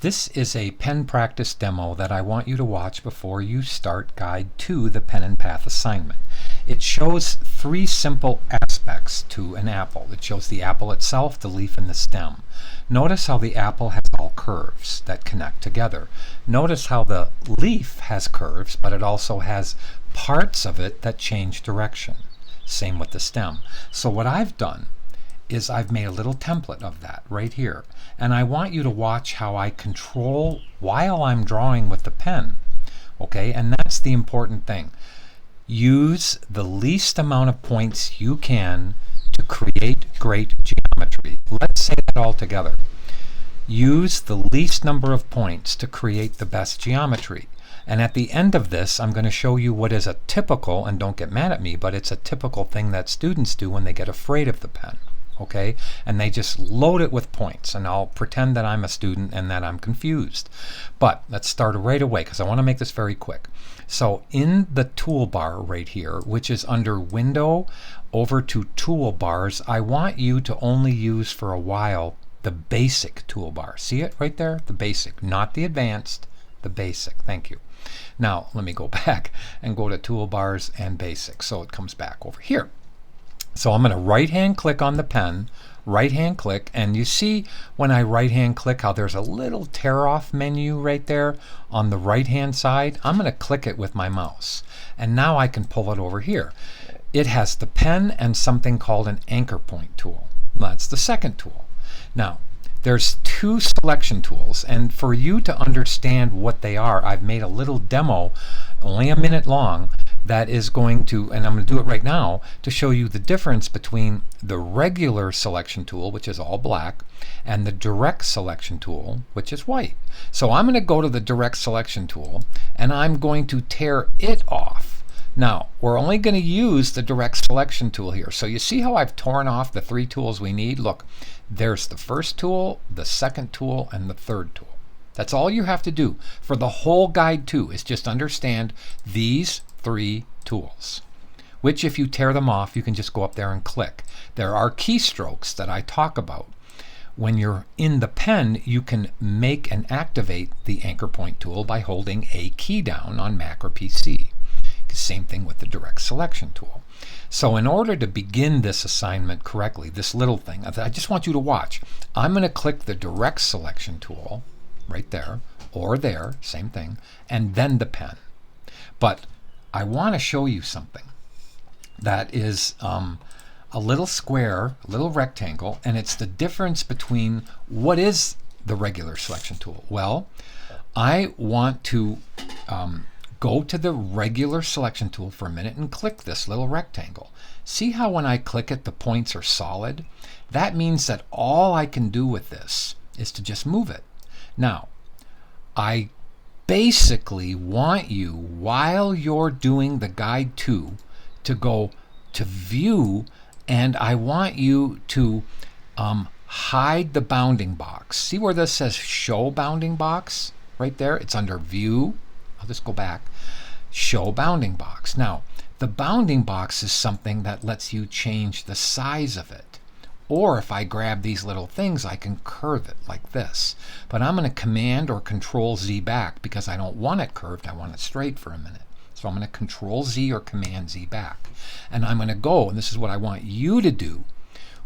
This is a pen practice demo that I want you to watch before you start Guide 2, the Pen and Path assignment. It shows three simple aspects to an apple. It shows the apple itself, the leaf, and the stem. Notice how the apple has all curves that connect together. Notice how the leaf has curves, but it also has parts of it that change direction. Same with the stem. So what I've done is I've made a little template of that right here. And I want you to watch how I control while I'm drawing with the pen. Okay, and that's the important thing. Use the least amount of points you can to create great geometry. Let's say that all together. Use the least number of points to create the best geometry. And at the end of this, I'm going to show you what is a typical, and don't get mad at me, but it's a typical thing that students do when they get afraid of the pen. Okay, and they just load it with points, and I'll pretend that I'm a student and that I'm confused. But let's start right away because I want to make this very quick. So in the toolbar right here, which is under Window over to Toolbars, I want you to only use for a while the basic toolbar. See it right there? The basic, not the advanced, the basic. Thank you. Now let me go back and go to Toolbars and Basic. So it comes back over here. So I'm going to right hand click on the pen, right hand click, and you see when I right hand click how there's a little tear off menu right there on the right hand side. I'm going to click it with my mouse, and now I can pull it over here. It has the pen and something called an anchor point tool. That's the second tool. Now there's two selection tools, and for you to understand what they are, I've made a little demo, only a minute long, that is going to, and I'm going to do it right now, to show you the difference between the regular selection tool, which is all black, and the direct selection tool, which is white. So I'm going to go to the direct selection tool, and I'm going to tear it off. Now, we're only going to use the direct selection tool here. So you see how I've torn off the three tools we need? Look, there's the first tool, the second tool, and the third tool. That's all you have to do for the whole Guide 2 is just understand these three tools, which if you tear them off, you can just go up there and click. There are keystrokes that I talk about. When you're in the pen, you can make and activate the anchor point tool by holding a key down on Mac or PC. Same thing with the direct selection tool. So in order to begin this assignment correctly, this little thing, I just want you to watch. I'm going to click the direct selection tool right there, or there, same thing, and then the pen. But I want to show you something that is a little square, a little rectangle, and it's the difference between what is the regular selection tool. Well, I want to go to the regular selection tool for a minute and click this little rectangle. See how when I click it, the points are solid? That means that all I can do with this is to just move it. Now, I basically want you, while you're doing the Guide 2, to go to View, and I want you to hide the bounding box. See where this says Show Bounding Box? Right there. It's under View. I'll just go back. Show Bounding Box. Now, the bounding box is something that lets you change the size of it. Or if I grab these little things, I can curve it like this. But I'm going to Command or Control Z back because I don't want it curved. I want it straight for a minute. So I'm going to Control Z or Command Z back. And I'm going to go, and this is what I want you to do.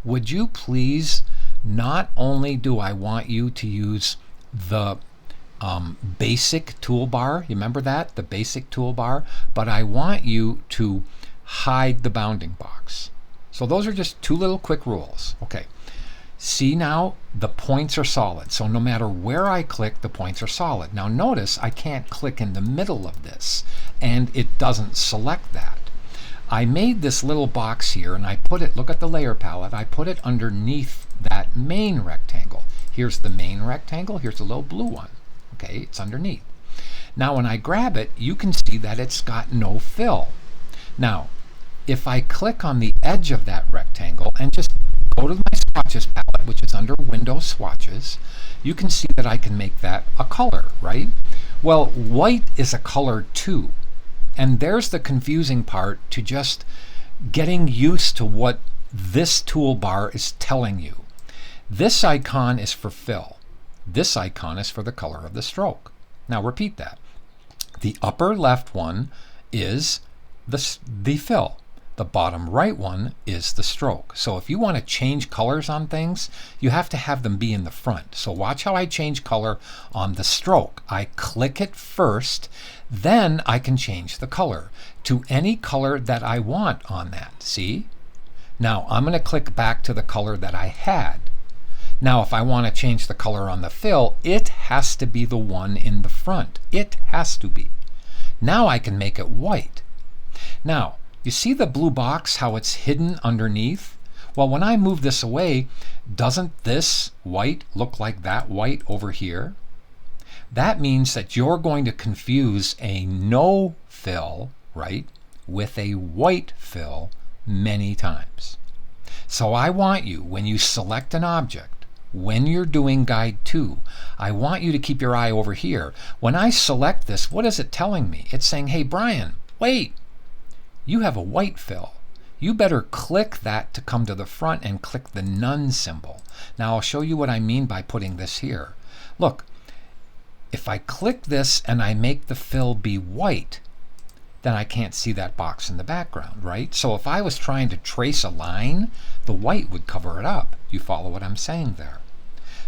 Would you please, not only do I want you to use the basic toolbar, you remember that? The basic toolbar, but I want you to hide the bounding box. So those are just two little quick rules. Okay. See now the points are solid. So no matter where I click, the points are solid. Now notice I can't click in the middle of this and it doesn't select that. I made this little box here and I put it, look at the layer palette, I put it underneath that main rectangle. Here's the main rectangle, here's the little blue one. Okay, it's underneath. Now when I grab it, you can see that it's got no fill. Now, if I click on the edge of that rectangle and just go to my swatches palette, which is under Windows Swatches, you can see that I can make that a color, right? Well, white is a color too. And there's the confusing part to just getting used to what this toolbar is telling you. This icon is for fill. This icon is for the color of the stroke. Now repeat that. The upper left one is the fill. The bottom right one is the stroke. So if you want to change colors on things, you have to have them be in the front. So watch how I change color on the stroke. I click it first, then I can change the color to any color that I want on that. See? Now I'm going to click back to the color that I had. Now if I want to change the color on the fill, it has to be the one in the front. It has to be. Now I can make it white. Now, you see the blue box, how it's hidden underneath? Well, when I move this away, doesn't this white look like that white over here? That means that you're going to confuse a no fill, right, with a white fill many times. So I want you, when you select an object, when you're doing Guide 2, I want you to keep your eye over here. When I select this, what is it telling me? It's saying, hey, Brian, wait. You have a white fill. You better click that to come to the front and click the none symbol. Now I'll show you what I mean by putting this here. Look, if I click this and I make the fill be white, then I can't see that box in the background, right? So if I was trying to trace a line, the white would cover it up. You follow what I'm saying there?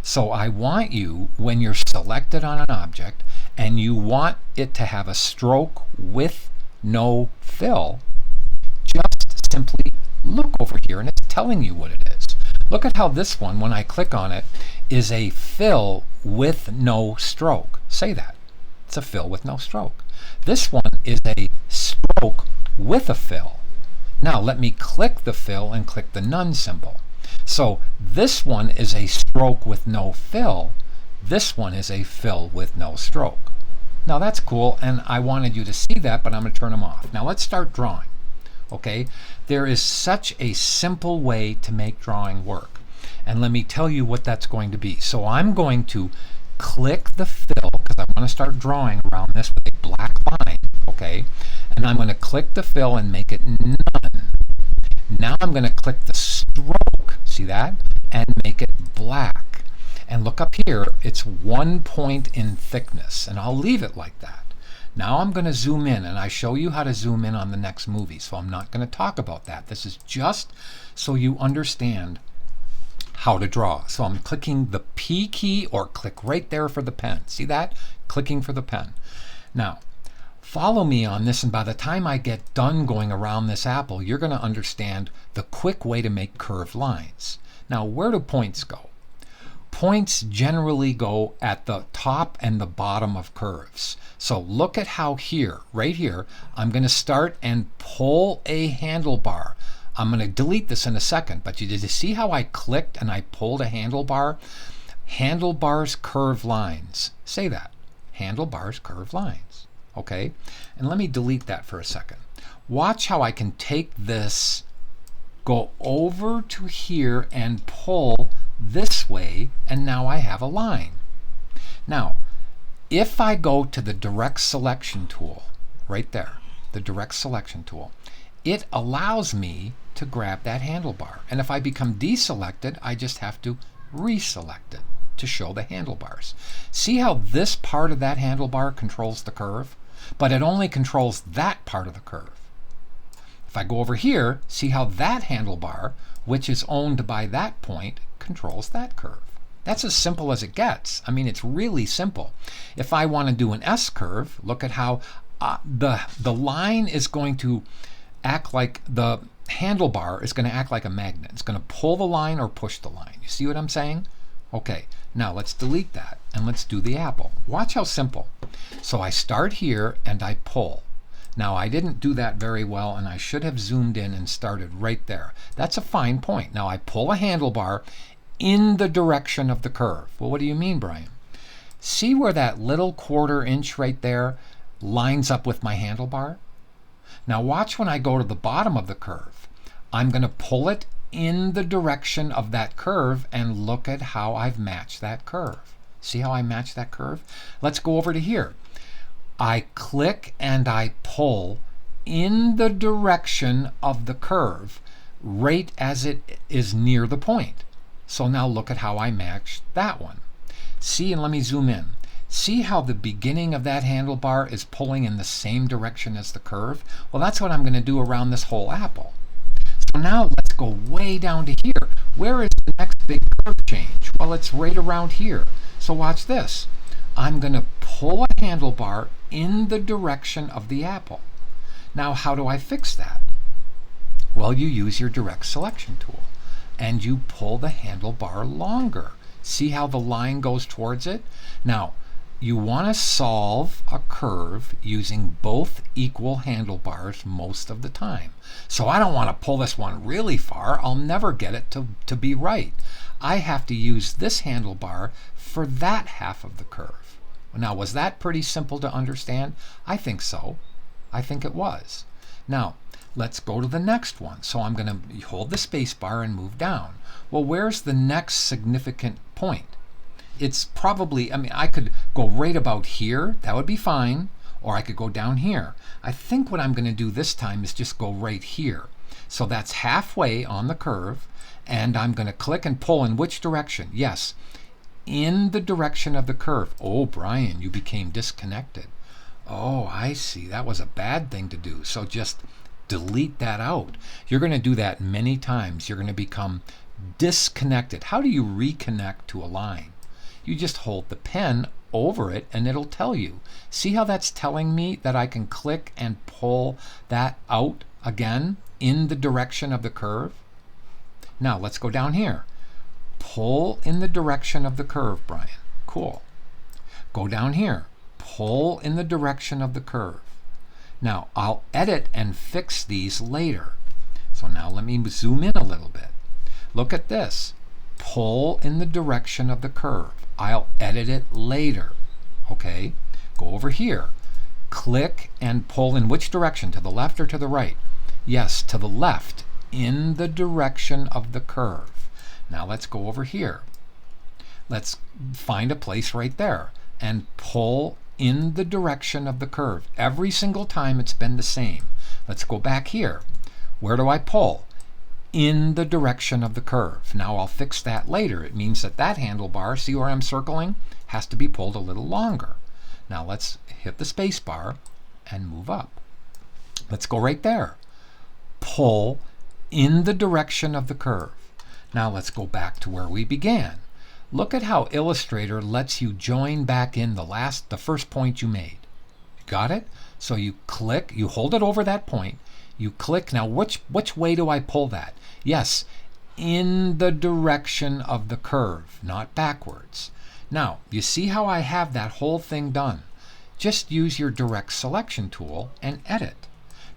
So I want you, when you're selected on an object and you want it to have a stroke with no fill, just simply look over here and it's telling you what it is. Look at how this one, when I click on it, is a fill with no stroke. Say that. It's a fill with no stroke. This one is a stroke with a fill. Now let me click the fill and click the none symbol. So this one is a stroke with no fill. This one is a fill with no stroke. Now that's cool, and I wanted you to see that, but I'm going to turn them off. Now let's start drawing. Okay? There is such a simple way to make drawing work. And let me tell you what that's going to be. So I'm going to click the fill, because I want to start drawing around this with a black line. Okay? And I'm going to click the fill and make it none. Now I'm going to click the stroke, see that? And make it black. And look up here, it's 1 point in thickness, and I'll leave it like that. Now I'm going to zoom in, and I show you how to zoom in on the next movie, so I'm not going to talk about that. This is just so you understand how to draw. So I'm clicking the P key, or click right there for the pen. See that? Clicking for the pen. Now, follow me on this, and by the time I get done going around this apple, you're going to understand the quick way to make curved lines. Now, where do points go? Points generally go at the top and the bottom of curves. So look at how here, right here, I'm going to start and pull a handlebar. I'm going to delete this in a second, but did you see how I clicked and I pulled a handlebar? Handlebars curve lines. Say that. Handlebars curve lines. Okay? And let me delete that for a second. Watch how I can take this, go over to here and pull this way, and now I have a line. Now, if I go to the direct selection tool, right there, the direct selection tool, it allows me to grab that handlebar. And if I become deselected, I just have to reselect it to show the handlebars. See how this part of that handlebar controls the curve? But it only controls that part of the curve. If I go over here, see how that handlebar, which is owned by that point, controls that curve. That's as simple as it gets. I mean, it's really simple. If I want to do an S curve, look at how the line is going to act like, the handlebar is going to act like a magnet. It's going to pull the line or push the line. You see what I'm saying? Okay, now let's delete that and let's do the apple. Watch how simple. So I start here and I pull. Now I didn't do that very well, and I should have zoomed in and started right there. That's a fine point. Now I pull a handlebar in the direction of the curve. Well, what do you mean, Brian? See where that little 1/4 inch right there lines up with my handlebar? Now watch when I go to the bottom of the curve. I'm going to pull it in the direction of that curve, and look at how I've matched that curve. See how I matched that curve? Let's go over to here. I click and I pull in the direction of the curve right as it is near the point. So now look at how I matched that one. See, and let me zoom in. See how the beginning of that handlebar is pulling in the same direction as the curve? Well, that's what I'm going to do around this whole apple. So now let's go way down to here. Where is the next big curve change? Well, it's right around here. So watch this. I'm going to pull a handlebar in the direction of the apple. Now, how do I fix that? Well, you use your direct selection tool and you pull the handlebar longer. See how the line goes towards it? Now, you want to solve a curve using both equal handlebars most of the time. So I don't want to pull this one really far. I'll never get it to be right. I have to use this handlebar for that half of the curve. Now, was that pretty simple to understand? I think so. I think it was. Now, let's go to the next one. So I'm going to hold the space bar and move down. Well, where's the next significant point? It's probably, I could go right about here. That would be fine. Or I could go down here. I think what I'm going to do this time is just go right here. So that's halfway on the curve. And I'm going to click and pull in which direction? Yes, in the direction of the curve. Oh, Brian, you became disconnected. Oh, I see. That was a bad thing to do. So just delete that out. You're going to do that many times. You're going to become disconnected. How do you reconnect to a line? You just hold the pen over it and it'll tell you. See how that's telling me that I can click and pull that out again in the direction of the curve? Now let's go down here. Pull in the direction of the curve, Brian. Cool. Go down here. Pull in the direction of the curve. Now I'll edit and fix these later. So now let me zoom in a little bit. Look at this. Pull in the direction of the curve. I'll edit it later. Okay, go over here. Click and pull in which direction? To the left or to the right? Yes, to the left, in the direction of the curve. Now let's go over here. Let's find a place right there and pull in the direction of the curve. Every single time it's been the same. Let's go back here. Where do I pull? In the direction of the curve. Now I'll fix that later. It means that that handlebar, see where I'm circling, has to be pulled a little longer. Now let's hit the space bar and move up. Let's go right there. Pull in the direction of the curve. Now let's go back to where we began. Look at how Illustrator lets you join back in the first point you made. Got it? So you click, you hold it over that point, you click. Now which way do I pull that? Yes, in the direction of the curve, not backwards. Now, you see how I have that whole thing done? Just use your direct selection tool and edit.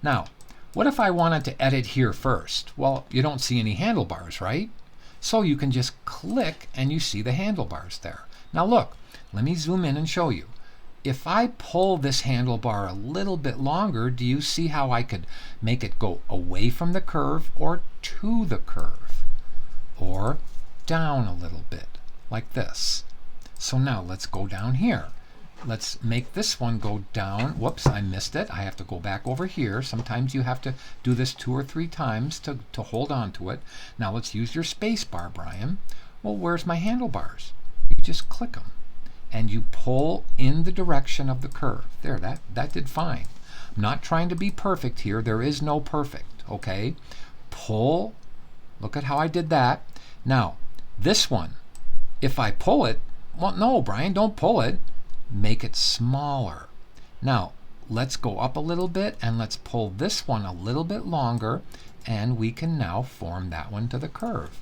Now, what if I wanted to edit here first? Well, you don't see any handlebars, right? So you can just click and you see the handlebars there. Now look, let me zoom in and show you. If I pull this handlebar a little bit longer, do you see how I could make it go away from the curve or to the curve? Or down a little bit, like this. So now let's go down here. Let's make this one go down. Whoops, I missed it. I have to go back over here. Sometimes you have to do this 2 or 3 times to hold on to it. Now let's use your space bar, Brian. Well, where's my handlebars? You just click them. And you pull in the direction of the curve. There, that did fine. I'm not trying to be perfect here. There is no perfect, okay? Pull. Look at how I did that. Now, this one, if I pull it, well, no, Brian, don't pull it. Make it smaller. Now, let's go up a little bit and let's pull this one a little bit longer and we can now form that one to the curve.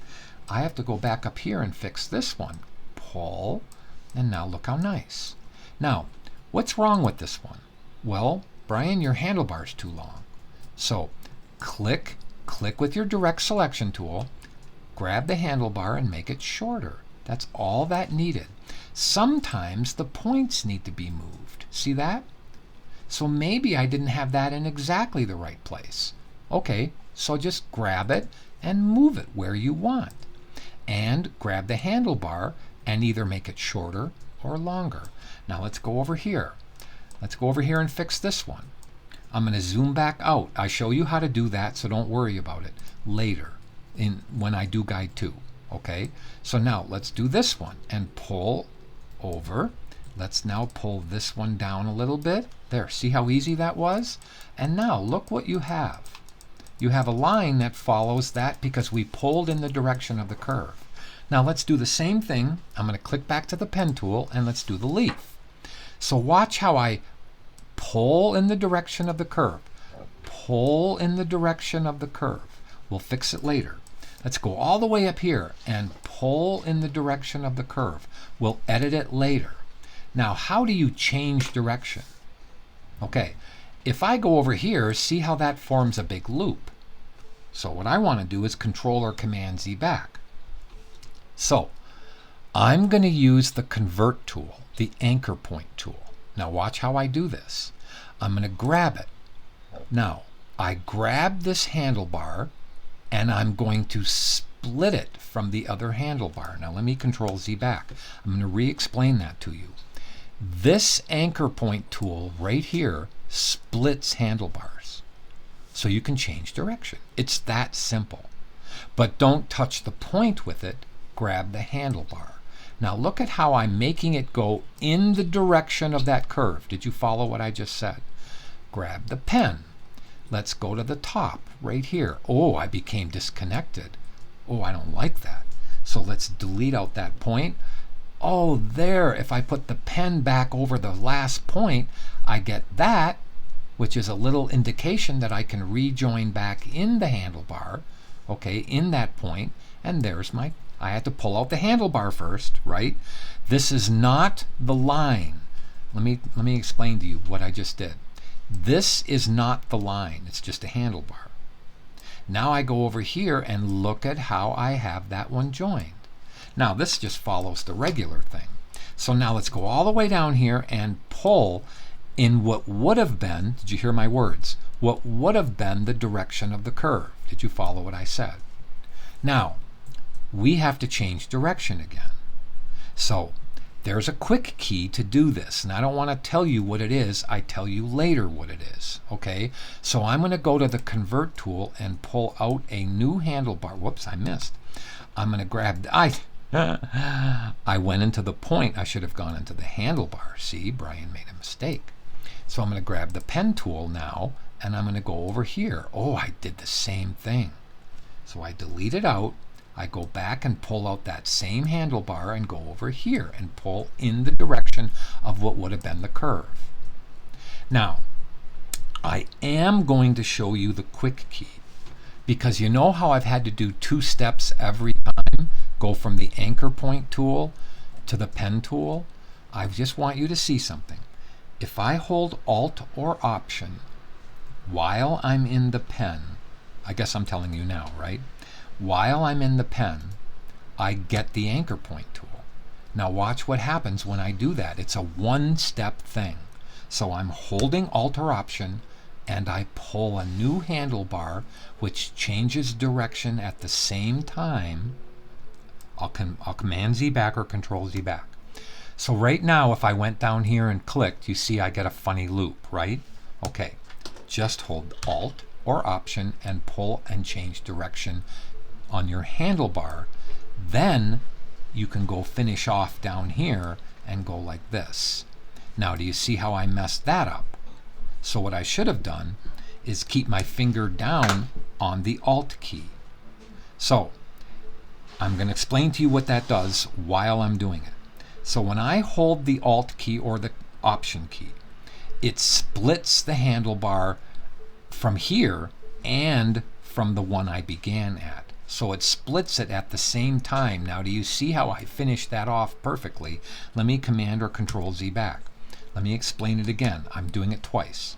I have to go back up here and fix this one. Pull. And now look how nice. Now, what's wrong with this one? Well, Brian, your handlebar's too long. So click with your direct selection tool, grab the handlebar and make it shorter. That's all that needed. Sometimes the points need to be moved. See that? So maybe I didn't have that in exactly the right place. Okay, so just grab it and move it where you want. And grab the handlebar and either make it shorter or longer. Now let's go over here. Let's go over here and fix this one. I'm going to zoom back out. I show you how to do that, so don't worry about it later when I do guide 2. Okay, so now let's do this one and pull over. Let's now pull this one down a little bit. There, see how easy that was? And now look what you have. You have a line that follows that because we pulled in the direction of the curve. Now let's do the same thing. I'm going to click back to the pen tool and let's do the leaf. So watch how I pull in the direction of the curve. Pull in the direction of the curve. We'll fix it later. Let's go all the way up here and pull in the direction of the curve. We'll edit it later. Now, how do you change direction? Okay, if I go over here, see how that forms a big loop. So what I want to do is Control or Command Z back. So I'm going to use the Convert tool, the anchor point tool. Now watch how I do this. I'm going to grab it. Now, I grab this handlebar and I'm going to split it from the other handlebar. Now let me Control Z back. I'm going to re-explain that to you. This anchor point tool right here splits handlebars. So you can change direction. It's that simple. But don't touch the point with it. Grab the handlebar. Now look at how I'm making it go in the direction of that curve. Did you follow what I just said? Grab the pen. Let's go to the top right here. Oh, I became disconnected. Oh, I don't like that. So let's delete out that point. Oh, there, if I put the pen back over the last point, I get that, which is a little indication that I can rejoin back in the handlebar, okay, in that point, and there's my, I had to pull out the handlebar first, right? This is not the line. Let me explain to you what I just did. This is not the line, it's just a handlebar. Now I go over here and look at how I have that one joined. Now this just follows the regular thing. So now let's go all the way down here and pull in what would have been, did you hear my words? What would have been the direction of the curve. Did you follow what I said? Now, we have to change direction again. So there's a quick key to do this, and I don't want to tell you what it is. I tell you later what it is, okay? So I'm going to go to the Convert tool and pull out a new handlebar. Whoops, I missed. I'm going to grab, I went into the point. I should have gone into the handlebar. See, Brian made a mistake. So I'm going to grab the pen tool now, and I'm going to go over here. Oh, I did the same thing. So I delete it out. I go back and pull out that same handlebar and go over here and pull in the direction of what would have been the curve. Now, I am going to show you the quick key, because you know how I've had to do 2 steps every time, go from the anchor point tool to the pen tool? I just want you to see something. If I hold Alt or Option while I'm in the pen, I guess I'm telling you now, right? While I'm in the pen, I get the anchor point tool. Now watch what happens when I do that. It's a 1-step thing. So I'm holding Alt or Option and I pull a new handlebar which changes direction at the same time. I'll Command Z back or Control Z back. So right now if I went down here and clicked, you see I get a funny loop, right? Okay, just hold Alt or Option and pull and change direction on your handlebar. Then you can go finish off down here and go like this. Now do you see how I messed that up? So what I should have done is keep my finger down on the Alt key. So I'm going to explain to you what that does while I'm doing it. So when I hold the Alt key or the Option key, it splits the handlebar from here and from the one I began at. So it splits it at the same time. Now do you see how I finished that off perfectly? Let me Command or Control Z back. Let me explain it again. I'm doing it twice.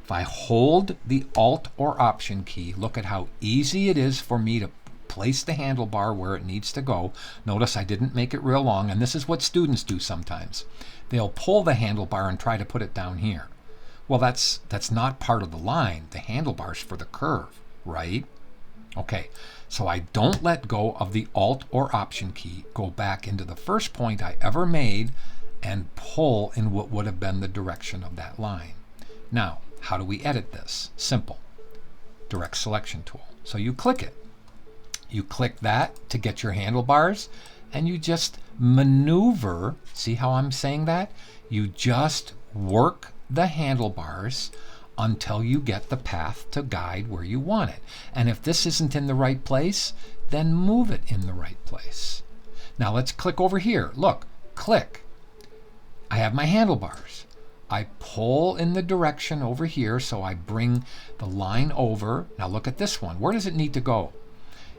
If I hold the Alt or Option key, look at how easy it is for me to place the handlebar where it needs to go. Notice I didn't make it real long, and this is what students do sometimes. They'll pull the handlebar and try to put it down here. Well, that's not part of the line. The handlebar's for the curve, right? Okay, so I don't let go of the Alt or Option key, go back into the first point I ever made, and pull in what would have been the direction of that line. Now, how do we edit this? Simple. Direct Selection tool. So you click it. You click that to get your handlebars, and you just maneuver. See how I'm saying that? You just work the handlebars until you get the path to guide where you want it. And if this isn't in the right place, then move it in the right place. Now let's click over here. Look, click. I have my handlebars. I pull in the direction over here, so I bring the line over. Now look at this one. Where does it need to go?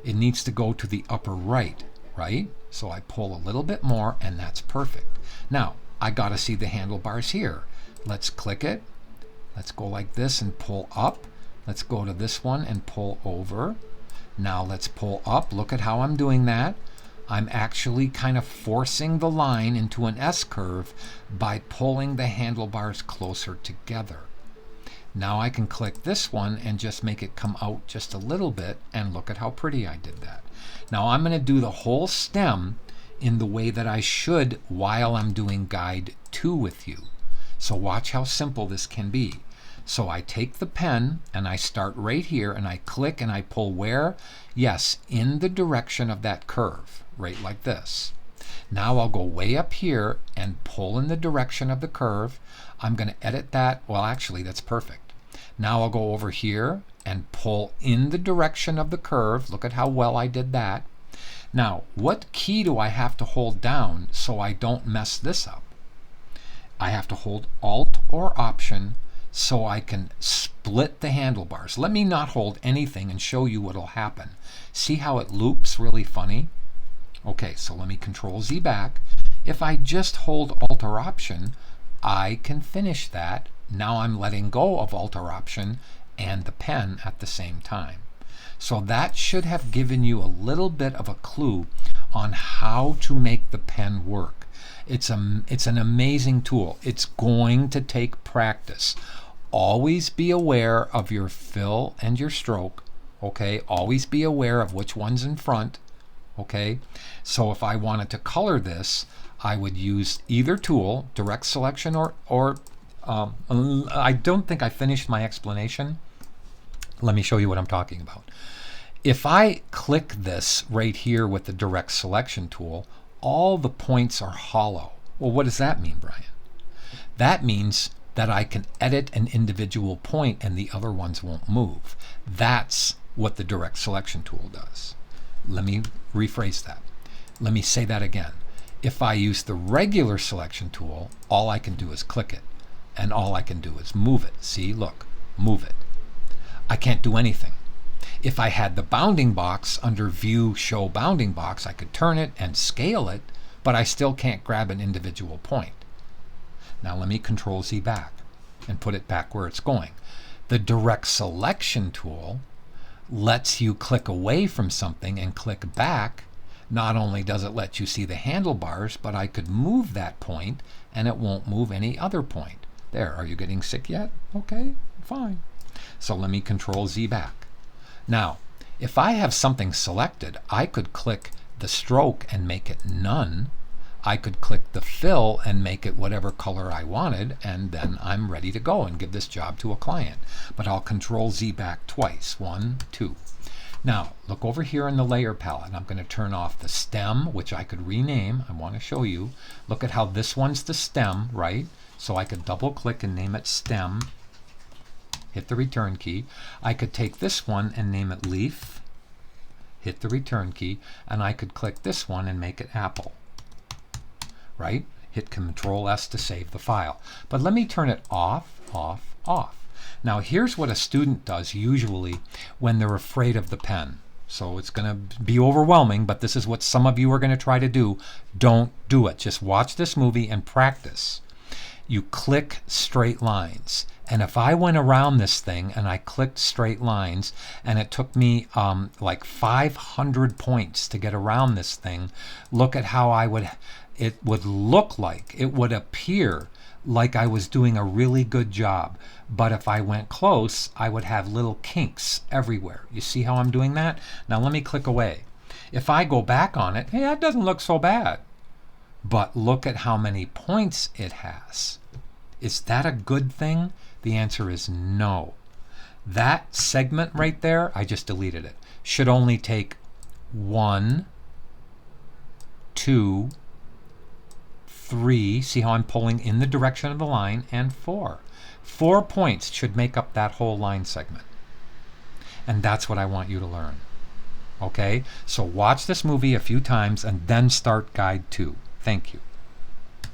It needs to go to the upper right, right? So I pull a little bit more, and that's perfect. Now, I got to see the handlebars here. Let's click it. Let's go like this and pull up. Let's go to this one and pull over. Now let's pull up. Look at how I'm doing that. I'm actually kind of forcing the line into an S-curve by pulling the handlebars closer together. Now I can click this one and just make it come out just a little bit, and look at how pretty I did that. Now I'm going to do the whole stem in the way that I should while I'm doing guide 2 with you. So watch how simple this can be. So I take the pen and I start right here and I click and I pull where? Yes, in the direction of that curve, right like this. Now I'll go way up here and pull in the direction of the curve. I'm going to edit that. Well, actually, that's perfect. Now I'll go over here and pull in the direction of the curve. Look at how well I did that. Now, what key do I have to hold down so I don't mess this up? I have to hold Alt or Option so I can split the handlebars. Let me not hold anything and show you what will happen. See how it loops really funny? Okay, so let me Control Z back. If I just hold Alt or Option, I can finish that. Now I'm letting go of Alt or Option and the pen at the same time. So that should have given you a little bit of a clue on how to make the pen work. It's an amazing tool. It's going to take practice. Always be aware of your fill and your stroke. Okay, always be aware of which one's in front. Okay, so if I wanted to color this, I would use either tool, direct selection or I don't think I finished my explanation. Let me show you what I'm talking about. If I click this right here with the direct selection tool, all the points are hollow. Well, what does that mean, Brian? That means that I can edit an individual point and the other ones won't move. That's what the direct selection tool does. Let me rephrase that. Let me say that again. If I use the regular selection tool, all I can do is click it, and all I can do is move it. See, look, move it. I can't do anything. If I had the bounding box under View, Show Bounding Box, I could turn it and scale it, but I still can't grab an individual point. Now let me Control Z back and put it back where it's going. The direct selection tool lets you click away from something and click back. Not only does it let you see the handlebars, but I could move that point and it won't move any other point. There, are you getting sick yet? Okay, fine. So let me Control Z back. Now, if I have something selected, I could click the stroke and make it none. I could click the fill and make it whatever color I wanted, and then I'm ready to go and give this job to a client. But I'll Control Z back twice. 1, 2. Now, look over here in the layer palette. I'm going to turn off the stem, which I could rename. I want to show you. Look at how this one's the stem, right? So I could double click and name it stem. Hit the return key. I could take this one and name it leaf. Hit the return key. And I could click this one and make it apple. Right? Hit Control S to save the file. But let me turn it off, off, off. Now here's what a student does usually when they're afraid of the pen. So it's going to be overwhelming, but this is what some of you are going to try to do. Don't do it. Just watch this movie and practice. You click straight lines. And if I went around this thing and I clicked straight lines and it took me like 500 points to get around this thing, look at how it would look like, it would appear like I was doing a really good job. But if I went close, I would have little kinks everywhere. You see how I'm doing that? Now let me click away. If I go back on it, hey, that doesn't look so bad. But look at how many points it has. Is that a good thing? The answer is no. That segment right there, I just deleted it, should only take 1, 2, 3, see how I'm pulling in the direction of the line, and 4. 4 points should make up that whole line segment. And that's what I want you to learn. Okay? So watch this movie a few times and then start guide 2. Thank you.